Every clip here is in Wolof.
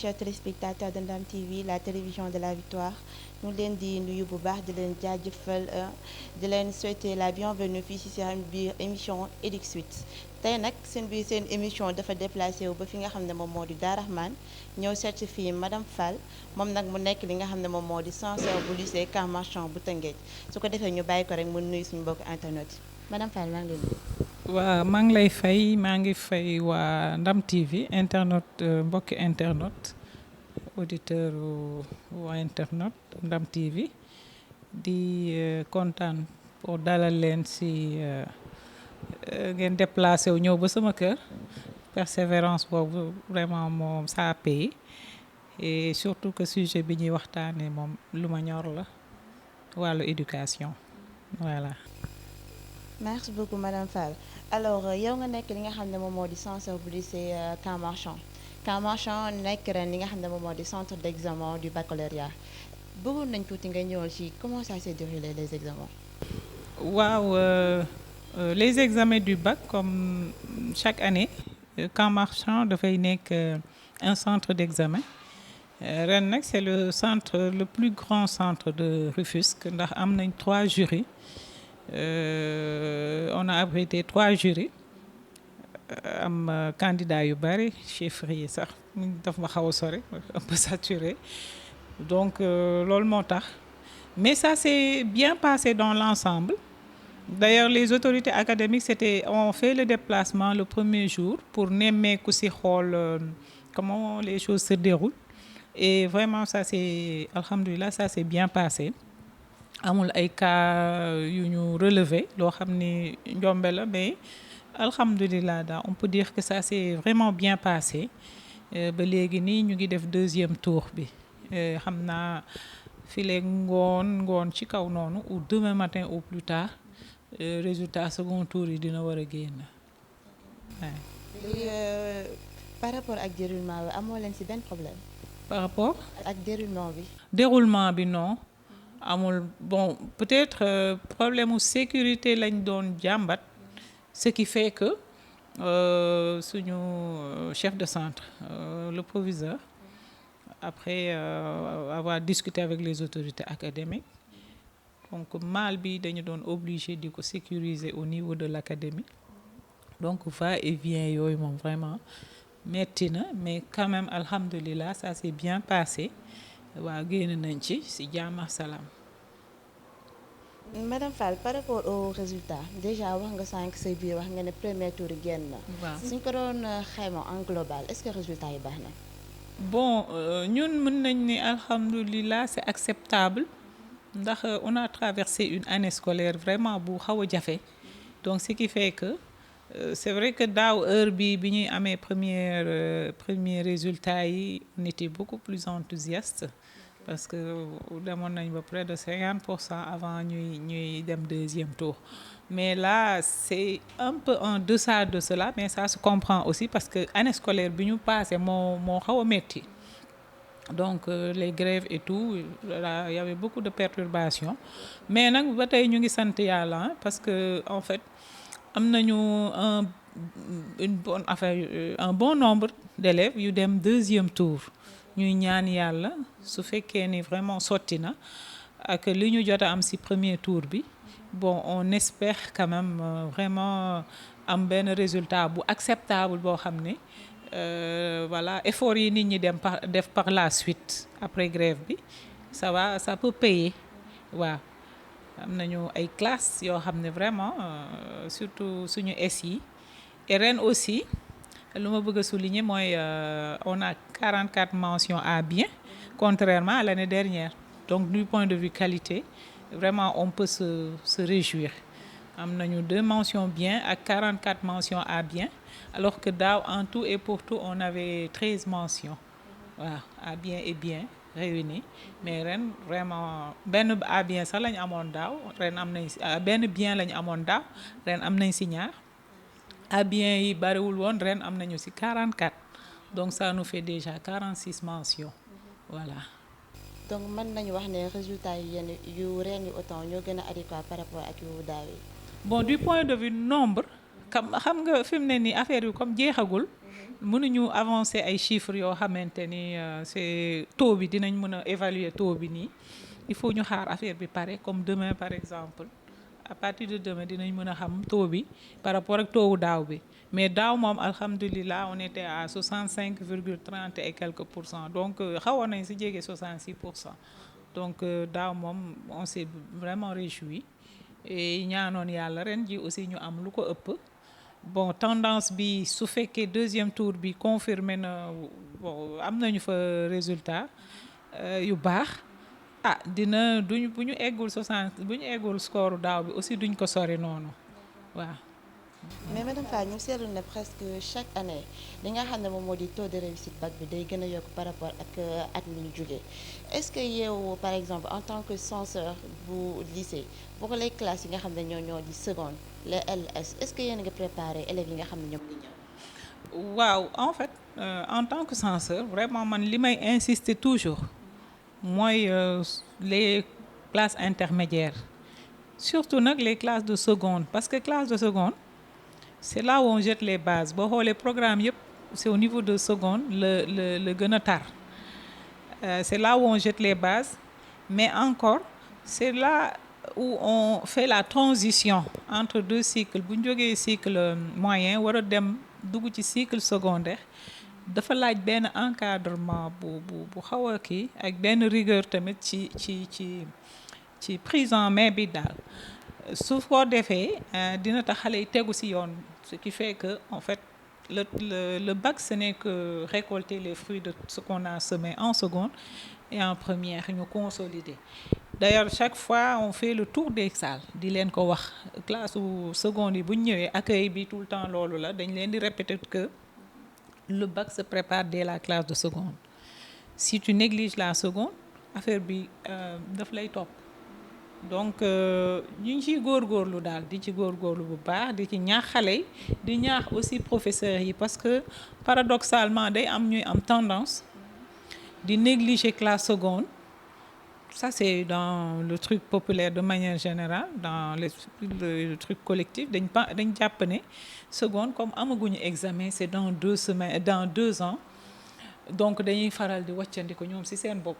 chers téléspectateurs de Ndam TV la télévision de la victoire ñu ngi leen di nuyu bu baax di leen jaajëfal di leen souhaiter la bienvenue fii ci seen biir émission Edic Suite tey nag seen émission dafa déplacé wu ba fi nga xam ne moom moo di Darou Rahmane ñëw seet si fii madame Fall moom nag mu nekk li nga xam ne moom moo di censeur bu lycée Camp Marchand bu Tëngéej su ko defee ñu bàyyi ko rek mu nuyu suñu mbokk internet yi madame Fall maa ngi leen di waa maa ngi lay fay maa ngi fay waa Ndam TV internet mbokki internet auditeur waa internet Ndam TV di kontaan pour dalal leen si ngeen déplacé wu ñëw ba sama kër persévérance boobu vraiment moom ça a payé et surtout que sujet bi ñuy waxtaanee moom lu ma ñor la wàllu éducation voilà. merci beaucoup madame Fall alors yow nga nekk li nga xam ne moom moo di censeur bu lycée Camp Marchand Camp Marchand nekk ren li nga xam ne moom moo di centre d'examen du baccalauréat bëggoon nañ tuuti nga ñëwal ci comment ça s'est déroulé les examens. waaw les examens du bac comme chaque année Camp Marchand dafay nekk un centre d'examen ren nag c'est le centre le plus grand centre de Rufisque ndax am nañ 3 jurys. On a abrité 3 jurys am candidat yu bari chiffres yi sax daf ma xaw a sori un peu saturé donc loolu moo tax mais ça s'est bien passé dans l'ensemble d'ailleurs les autorités académiques ont fait le déplacement le premier jour pour nemmeeku ci xool comment les choses se déroulent et vraiment ça c'est alhamdoulilah ça s'est bien passé. amul ay cas yu ñu relevé loo xam ni njombe la mais alhamdulilah daal on peut dire que ça s'est vraiment bien passé ba léegi nii ñu ngi def 2e tour bi xam naa fileeg ngoon ci kaw noonu ou demain matin au plus tard résultat second tour yi dina war a génn waaw. par rapport ak déroulement bi amoo leen ci benn problème. par rapport ak déroulement bi. déroulement bi non. amul bon peut-être problème mu sécurité lañ doon jàmbat ce qui fait que suñu chef de centre le proviseur après avoir discuté avec les autorités académiques donc mal bi dañu doon obligé di ko sécuriser au niveau de l'académie donc va-et-vient yooyu moom vraiment metti na mais quand même alhamdulillah ça s'est bien passé waaw génn nañ ci jàmm ak salaam. madame Fall par rapport aux résultats déjà wax nga sànq say biir wax nga ne premier tour yi génn na. waaw suñ ko doon xayma en global est-ce que résultat yi baax na. bon ñun mën nañ ni alhamdulillah c'est acceptable ndax on a traversé une année scolaire vraiment bu xaw a jafe donc ce qui fait que c'est vrai que daaw heure bi ñuy amee premier résultat yi on était beaucoup plus enthousiaste parce que demoon nañ ba près de 50% avant ñuy dem 2e tour mais là c'est un peu en deçà de cela mais ça se comprend aussi parce que année scolaire bi ñu passé moo xaw a metti donc les grèves et tout là il y avait beaucoup de perturbations mais nag ba tey ñu ngi sant yàlla parce que en fait am nañu un bon nombre d'élèves yu dem 2e tour ñuy ñaan yàlla su fekkee ni vraiment sotti na ak li ñu jot a am ci premier tour bi bon on espère quand même vraiment am benn résultat bu acceptable boo xam ne voilà effort yi nit ñi def par la suite après grève bi ça peut payer waaw. am nañu ay classes yoo xam ne vraiment surtout suñu S yi et ren aussi lu ma bëgg a souligner mooy on a 44 mentions à bien contrairement à l'année dernière donc du point de vue qualité vraiment on peut se réjouir am nañu 2 mentions bien ak 44 mentions à bien alors que daaw en tout et pour tout on avait 13 mentions waaw à bien et bien réunis mais ren vraiment benn à bien sax lañu amoon daaw ren am nañ benn bien lañu amoon daaw ren am nañ ci ñaar à bien yi bariwul woon ren am nañu ci 44 donc ça nous fait déjà 46 mentions voilà. donc mën nañu wax ne résultats yi yenn yu ren yu autant ñoo gën a adéquat par rapport ak yu daaw yi. bon du point de vue nombre xam nga fi mu ne nii affaire bi comme jeexagul mënuñu avancer ay chiffres yoo xamante ni c'est taux bi dinañ mën a évaluer taux bi nii il faut ñu xaar affaire bi pare comme demain par exemple à partir de demain dinañ mën a xam taux bi par rapport ak taux wu daaw bi mais daaw moom alhamdulilah on était à 65,30 et quelques pour cent donc xawoon nañ si jege 66%. Donc daaw moom on s'est vraiment réjoui et ñaanoon yàlla ren ji aussi ñu am lu ko ëpp. Bon tendance bi su fekkee deuxième tour bi confirmé na bon am nañu fa résultat yu baax dina duñ bu ñu eggul 60 bu ñu eggul score daaw bi aussi duñ ko sori noonu waaw. mais madame Fall ñu seetlu ne presque chaque année li nga xam ne moom moo di taux de réussite bac bi day gën a yokk par rapport ak at mi ñu jógee est-ce que yow par exemple en tant que censeur bu lycée pour les classes yi nga xam ne ñoo di seconde les LS est-ce que yéen a ngi préparé élèves yi nga xam ne ñoom di ñëw. waaw en fait en tant que censeur vraiment man li may insister toujours mooy les classes intermédiaires surtout nag les classes de seconde parce que classe de seconde c'est là où on jette les bases boo xoolee programme yëpp c'est au niveau de seconde le gën a tar c'est là où on jette les bases mais encore c'est là où on fait la transition entre deux cycles bu ñu jógee cycle moyen war a dem dugg ci cycle secondaire dafa laaj benn encadrement bu xaw a kii ak benn rigueur tamit ci prise en main bi daal su ko defee dina tax xale yi tegu ci yoon ce qui fait que en fait le bac ce n'est que récolter les fruits de ce qu'on a semé en seconde et en première ñu consolider. D'ailleurs chaque fois on fait le tour des salles di leen ko wax classe u seconde yi bu ñu ñëwee accueil bi tout le temps loolu la dañ leen di répéter que le bac se prépare dès la classe de seconde. Si tu négliges la seconde affaire bi daf lay topp. Donc ñu ngi ciy góorgóorlu daal di ci góorgóorlu bu baax di ci ñaax xale yi di ñaax aussi professeurs yi parce que paradoxalement day am ñuy am tendance di négliger classe seconde. Ça c'est dans le truc populaire de manière générale dans le truc collectif dañ jàpp ne seconde comme amaguñu examen c'est dans 2 semaines dans 2 ans donc dañuy faral di wàccandi ko ñoom ci seen bopp.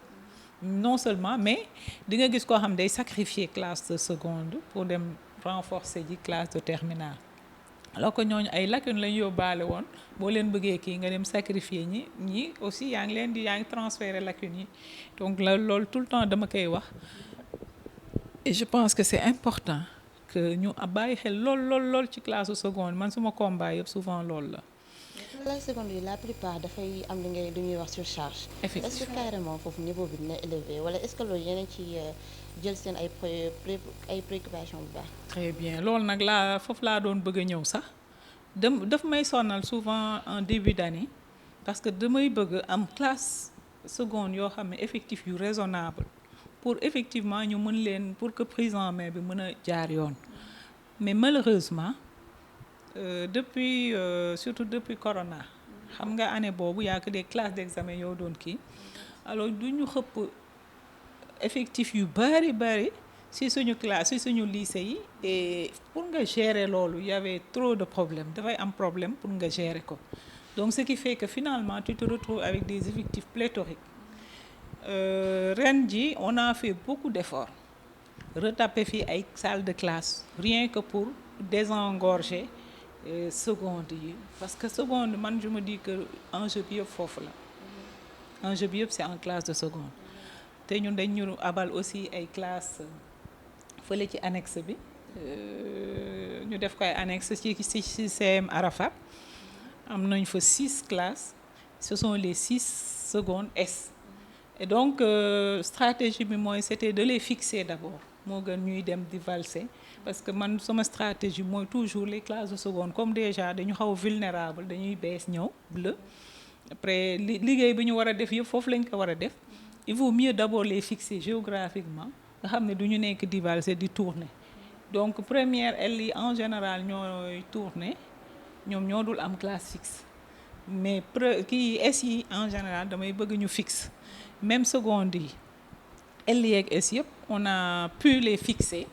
Non seulement mais di nga gis koo xam day sacrifier classe de seconde pour dem renforcer ji classe de terminale alors que ñooñu ay lacunes lañu yóbbaale woon boo leen bëggee kii nga dem sacrifier ñi aussi yaa ngi transférer lacunes yi donc loolu tout le temps dama koy wax et je pense que c'est important que ñu bàyyi xel lool ci classe seconde man suma combat yëpp souvent loolu la. la seconde yi la plupart dafay am lu ñuy wax surcharge. Effectivement. Est-ce que carrément foofu niveau bi dina élevé wala est-ce que loolu yeneen ci jël seen ay préoccupations bu baax. Très bien loolu nag foofu laa doon bëgg a ñëw sax daf may sonal souvent en début d'année parce que damay bëgg am classe seconde yoo xam ne effectif yu raisonnable pour effectivement ñu mën leen pour que prise en main bi mën a jaar yoon mais malheureusement surtout depuis Corona xam nga année boobu y a que des classes d'examen yoo doon kii alors du ñu xëpp effectif yu bari si suñu classe si suñu lycée yi et pour nga gérer loolu y avait trop de problèmes dafay am problème pour nga gérer ko donc ce qui fait que finalement tu te retrouves avec des effectifs pléthoriques ren ji on a fait beaucoup d'efforts retaper fii ay salles de classe rien que pour désengorger seconde yi parce que seconde man je me dis que enjeu bi yëpp foofu la enjeu bi yëpp c'est en classe de seconde te ñun dañ ñu abal aussi ay classes fële ci annexe bi ñu def ko ay annexe ci CM Arafat am nañ fa 6 classes ce sont les 6 secondes S et donc stratégie bi mooy c'était de les fixer d'abord moo gën ñuy dem di valser parce que man sama stratégie mooy toujours les classes de seconde comme déjà dañu xaw vulnérable dañuy bees ñëw bleu après liggéey bi ñu war a def yëpp foofu lañ ko war a def il vaut mieux d'abord les fixer géographiquement nga xam ne du ñu nekk di valser di tourner donc première L yi en général ñooy tourner ñoom ñoo dul am classe fixe mais kii S yi en général damay bëgg ñu fixe même seconde yi L yi ak S yëpp on a pu les fixer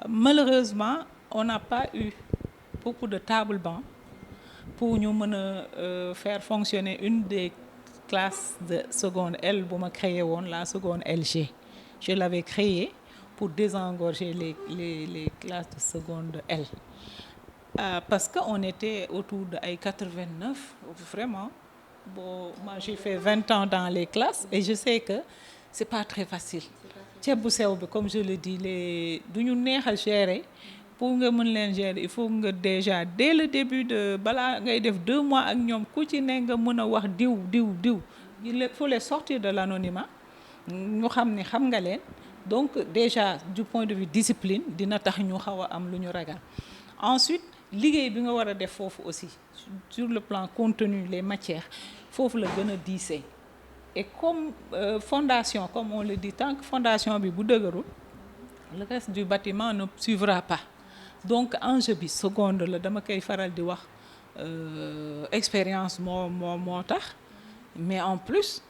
malheureusement on n'a pas eu beaucoup de tables bancs pour ñu mën a faire fonctionner une des classes de seconde L bu ma créé woon, la seconde LG. Je l'avais créée pour désengorger les classes de seconde L. Parce qu'on était autour de 89, vraiment. Bon, moi j'ai fait 20 ans dans les classes et je sais que c'est pas très facile. ceeb bu sew bi comme je le dis du ñu neex a gérer. Pour nga mën leen gérer il faut nga déjà dès le début de balaa ngay def 2 mois ak ñoom ku ci ne nga mën a wax diw il faut les sortir de l'anonymat ñu xam ne xam nga leen. Donc déjà du point de vue discipline dina tax ñu xaw a am lu ñu ragal. Ensuite liggéey bi nga war a def foofu aussi sur le plan contenu les matières foofu la gën a diisee. Et comme fondation comme on le dit, tant que fondation bi bu dëgërul le reste du bâtiment ne suivra pas. Donc enjeu bi seconde la dama koy faral di wax expérience moo tax. Mais en plus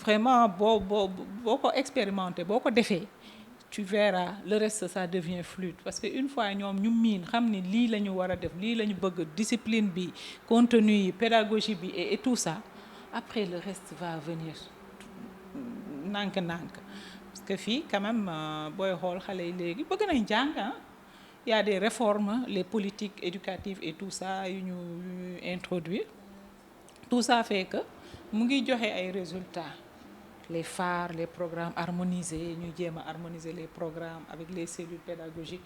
vraiment boo ko expérimenté boo ko defee tu verras le reste ça devient fluide parce que une fois ñoom ñu miin xam ni lii la ñu war a def lii la ñu bëgg discipline bi contenu yi pédagogie bi et tout ça après le reste va venir nànk-nànk. Parce que fii quand même booy xool xale yi léegi bëgg nañ jàng il y a des réformes les politiques éducatives et tout ça yu ñu introduire. Tout ça fait que mu ngi joxe ay résultats. Les phares, les programmes harmonisés, ñu jéem a harmoniser les programmes avec les cellules pédagogiques.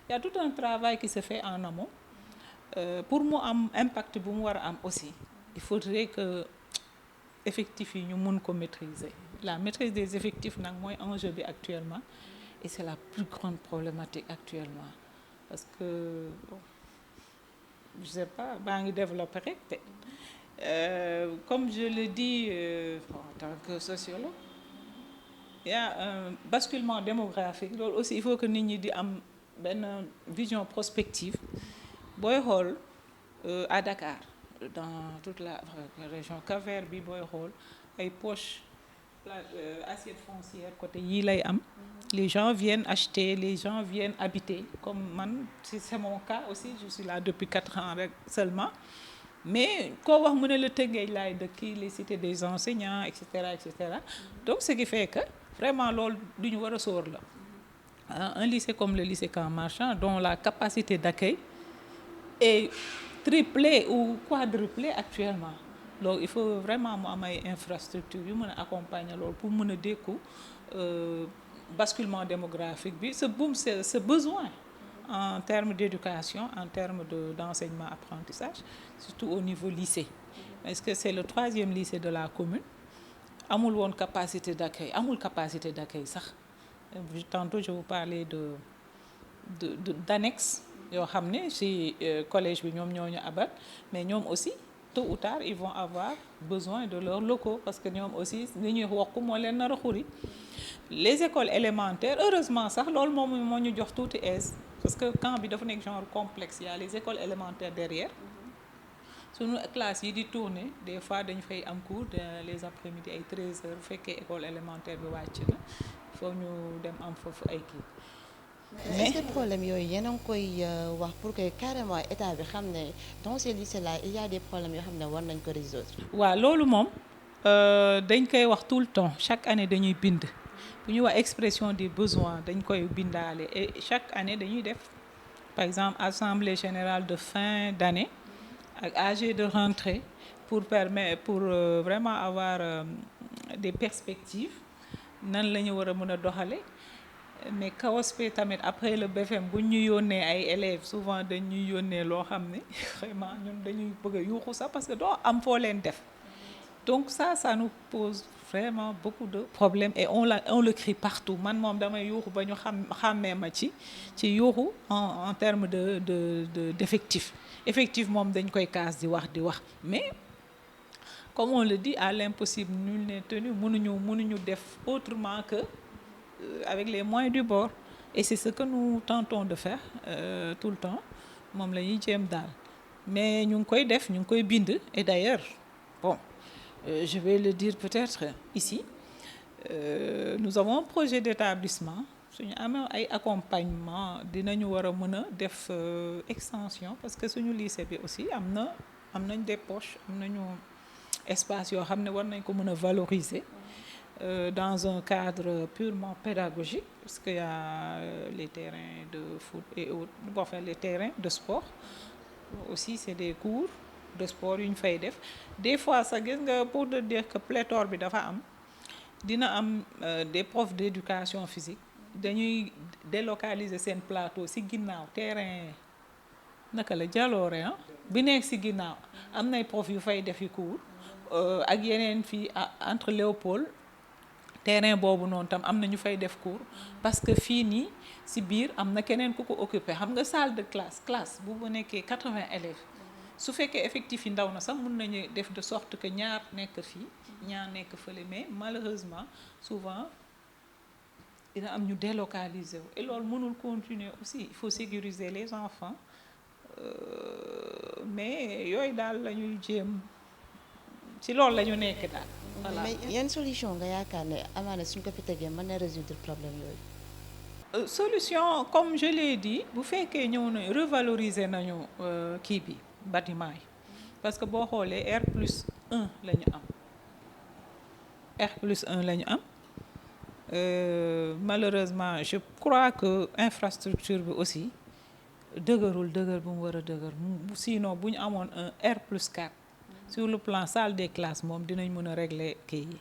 Il y a tout un travail qui se fait en amont. Pour mu am impact bu mu war a am aussi il faudrait que effectifs yi ñu mun ko maîtriser. La maîtrise des effectifs nag mooy enjeu bi actuellement et c'est la plus grande problématique actuellement parce que bon, je sais pas baa ngi développer rek te comme je le dis en tant que sociologue il y a un basculement démographique loolu aussi il faut que nit ñi di am benn vision prospective booy xool à Dakar dans toute la région Cap-Vert bi booy xool ay poches assiette foncière côté yii lay am. Les gens viennent acheter, les gens viennent habiter comme man c'est mon cas aussi je suis là depuis 4 ans rek seulement. Mais koo wax mu ne la Tëngéej laay dëkk les cités des enseignants et cetera et cetera. Donc ce qui fait que vraiment loolu du ñu war a sóor la. Un lycée comme le lycée Camp Marchand dont la capacité d'accueil est triplée ou quadruplée actuellement. Donc il faut vraiment mu am ay infrastructures yu mën a accompagner loolu pour mën a dékku basculement démographique bi ce besoin en termes d'éducation, en termes d'enseignement apprentissage, surtout au niveau lycée. Est-ce que c'est le 3e lycée de la commune amul woon capacité d'accueil amul capacité d'accueil sax. Tantôt je vous parlais d'annexe yoo xam ne ci collège bi ñoom ñoo ñu abat mais ñoom aussi tôt ou tard ils vont avoir besoin de leurs locaux parce que ñoom aussi li ñuy wokk moo leen nar a xuri. Les écoles élémentaires heureusement sax loolu moom moo ñu jox tuuti aise parce que camp bi dafa nekk genre complexe il y a les écoles élémentaires derrière sunu classe yi di tourner des fois dañu fay am cours les après-midi ay 13h bu fekkee école élémentaire bi wàcc na il faut ñu dem am foofu ay kii. Mais est-ce que problème yooyu yéen a ngi koy wax pour que carrément état bi xam ne dans ces lycées là il y a des problèmes yoo xam ne war nañ ko résoudre. waaw loolu moom dañ koy wax tout le temps chaque année dañuy bind bu ñuy wax expression des besoins dañ koy bindaale et chaque année dañuy def par exemple assemblée générale de fin d'année ak AG de rentrée pour vraiment avoir des perspectives nan la ñu war a mën a doxale. Mais CAOSP tamit après le BFM bu ñu yónnee ay élèves souvent dañuy yónnee loo xam ne vraiment ñun dañuy bëgg a yuuxu sax parce que doo am foo leen def. Donc ça nous pose vraiment beaucoup de problèmes et on le crie partout man moom damay yuuxu ba ñu xàmmee ma ci yuuxu en termes d'effectifs. Effectif moom dañ koy kaas di wax mais comme on le dit à l'impossible nul n'est tenu mënuñu def autrement que avec les moyens du bord et c'est ce que nous tentons de faire tout le temps moom la ñuy jéem daal mais ñu ngi koy def ñu ngi koy bind et d'ailleurs bon je vais le dire peut-être ici nous avons un projet d'établissement suñu amee ay accompagnement dinañu war a mën a def extension parce que suñu lycée bi aussi am nañ des poches am nañu espace yoo xam ne war nañ ko mën a valoriser dans un cadre purement pédagogique parce qu'il y a les terrains de foot et autres, enfin les terrains de sport aussi c'est des cours de sport yu ñu fay def des fois sax gis nga pour te dire que pléthore bi dafa am dina am des profs d'éducation physique dañuy délocaliser seen plateau ci ginnaaw terrain naka la jaloore bi nekk ci ginnaaw am nay prof yu fay defi cours ak yeneen fii entre Léopold terrain boobu noonu tam am na ñu fay def cours parce que fii nii ci biir am na keneen ku ko occupé xam nga salle de classe bu nekkee 80 élèves su fekkee effectif yi ndaw na sax mun nañu def de sorte que ñaar nekk fii ñaar nekk fële mais malheureusement souvent dina am ñu délocaliser wu et loolu mënul continuer aussi il faut sécuriser les enfants mais yooyu daal la ñuy jéem ci loolu la ñu nekk daal. voilà mais yan solution nga yaakaar ne amaana suñ ko fi tegee mën na résoudre problème yooyu. Solution comme je l'ai dit bu fekkee ñëw na revaloriser nañu kii bi bâtiment yi parce que boo xoolee R+1 la ñu am R+1 la ñu am malheureusement je crois que infrastructure bi aussi dëgër bu mu war a dëgër sinon bu ñu amoon un R+4 sur le plan salle des classes moom dinañ mën a régler kii yi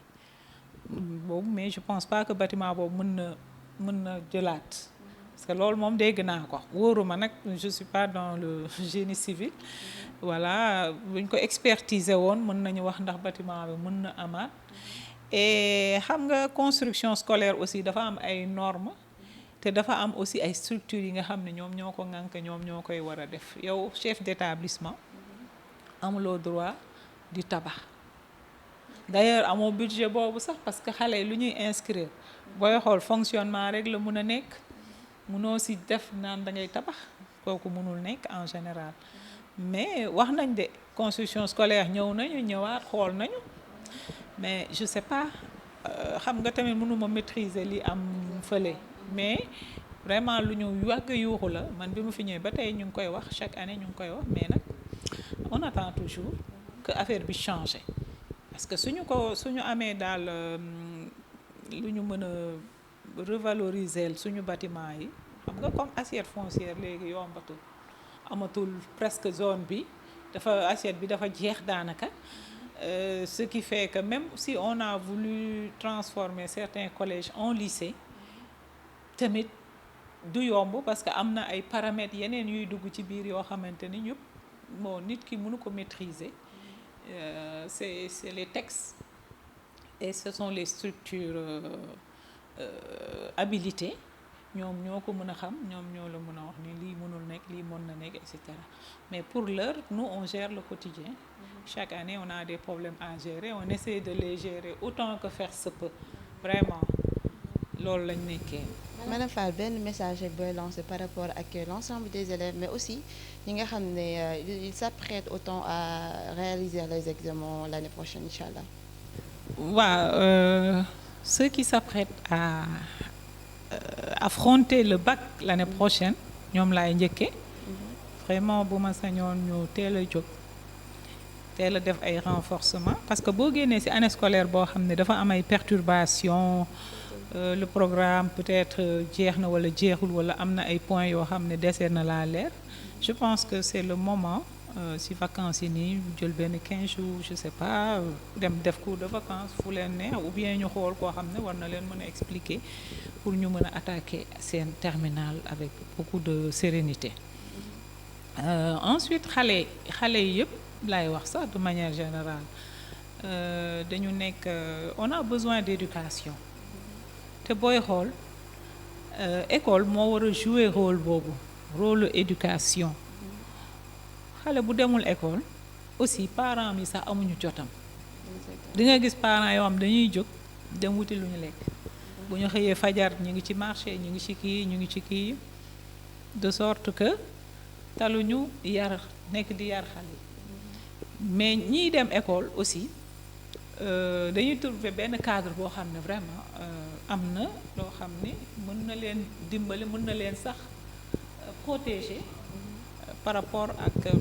boobu mais je pense pas que bâtiment boobu mën na jëlaat parce que loolu moom dégg naa ko wóoruma nag je suis pas dans le génie civil voilà buñ ko expertiser woon mën nañu wax ndax bâtiment bi mën na amaat et xam nga construction scolaire aussi dafa am ay normes te dafa am aussi ay structures yi nga xam ne ñoom ñoo ko ŋànk ñoom ñoo koy war a def yow chef d'établissement amuloo droit di tabax d'ailleurs amoo budget boobu sax parce que xale yi lu ñuy inscrire booy xool fonctionnement rek la mun a nekk munoo si def naan da ngay tabax kooku mënul nekk en général mais wax nañ de construction scolaire ñëw nañu ñëwaat xool nañu mais je sais pas xam nga tamit mënuma maîtriser li am fële mais vraiment lu ñu yàgg yuuxu la man bi mu fi ñëwee ba tey ñu ngi koy wax chaque année ñu ngi koy wax mais nag on attend toujours que affaire bi changé parce que suñu amee daal lu ñu mën a revaloriser suñu bâtiment yi xam nga comme assiette foncière léegi yombatul amatul presque zone bi assiette bi dafa jeex daanaka ce qui fait que même si on a voulu transformer certains collèges en lycée tamit du yomb parce que am na ay paramètres yeneen yuy dugg ci biir yoo xamante ni ñëpp bon nit ki mënu ko maîtriser c'est les textes et ce sont les structures habilitées ñoom ñoo ko mën a xam ñoom ñoo la mën a wax ni lii mënul nekk lii mën na nekk et cetera mais pour l'heure nous on gère le quotidien chaque année on a des problèmes à gérer on essaie de les gérer autant que faire se peut vraiment loolu lañ nekkee. Madame Fall benn message rek booy lancer par rapport ak l'ensemble des élèves mais aussi ñi nga xam ne ils s'apprêtent autant à réaliser les examens l'année prochaine incha allah. waaw ceux qui s'apprêtent à affronter le bac l'année prochaine ñoom laay njëkkee vraiment bu ma sañoon ñu teel a jóg teel a def ay renforcement parce que boo génnee ci année scolaire boo xam ne dafa am ay perturbations le programme peut-être jeex na wala jeexul wala am na ay points yoo xam ne dese na laa leer je pense que c'est le moment ci vacances yi nii jël benn 15 jours je sais pas dem def cours de vacances fu leen neex ou bien ñu xool koo xam ne war na leen mën a expliquer pour ñu mën a attaquer seen terminale avec beaucoup de sérénité ensuite xale yi yëpp laay wax sax de manière générale dañu nekk on a besoin d'éducation te booy xool école moo war a jouer rôle boobu rôle éducation xale bu demul école aussi parents yi sax amuñu jotam di nga gis parents yoo xam dañuy jóg dem wuti lu ñu lekk bu ñu xëyee fajar ñu ngi ci marché ñu ngi ci kii de sorte que taluñu yar nekk di yar xale mais ñiy dem école aussi dañuy trouver benn cadre boo xam ne vraiment am na loo xam ni mën na leen dimbali, mën na leen sax protéger par rapport ak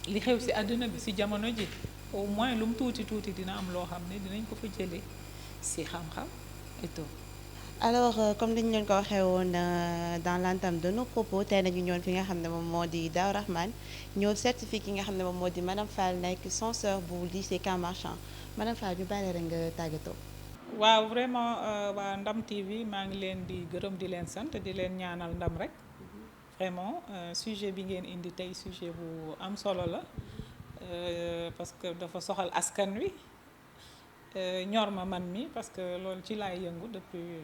li xew ci àddina bi ci jamono ji. Au moins lu mu tuuti tuuti dina am loo xam ne dinañ ko fa jëlee ci xam-xam et tout. alors comme dañu leen ko waxee woon dans l'entame de nos propos, tey nañu ñëwoon fi nga xam ne moom moo di Daaru Rahman ñëw certifié ki nga xam ne moom moo di madame Fall nekk censeur bu lycée Camp Marchand. Madame Fall ñu bàyyi rek nga tàggatoo. waaw vraiment waa Ndam TV maa ngi leen di gërëm di leen sant di leen ñaanal ndam rek. Vraiment sujet bi ngeen indi tey sujet bu am solo la parce que dafa soxal askan wi ñor ma man mi parce que loolu ci laay yëngu depuis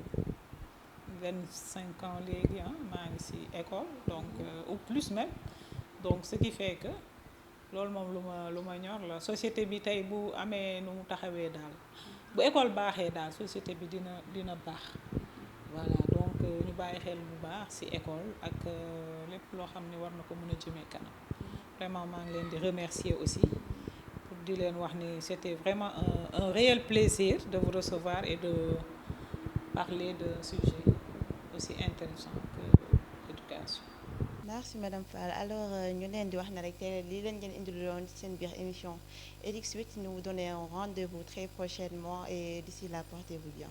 25 ans léegi maa ngi ci école donc ou plus même, donc ce qui fait que loolu moom lu ma ñor la. Société bi tey bu amee nu mu taxawee daal, bu école baaxee daal société bi dina baax. Voilà, donc ñu bàyyi xel bu baax ci école ak lépp loo xam ne war na ko mën a jëmee kanam. Vraiment maa ngi leen di remercier aussi pour di leen wax ni c'était vraiment un réel plaisir de vous recevoir et de parler de sujets aussi intéressants que l'éducation. Merci Madame Fall. Alors ñu leen di wax ne rek tey lii leen ngeen indiloon ci seen biir émission EDIC Suite. Nous vous donnons un rendez-vous très prochainement et d'ici là portez-vous bien.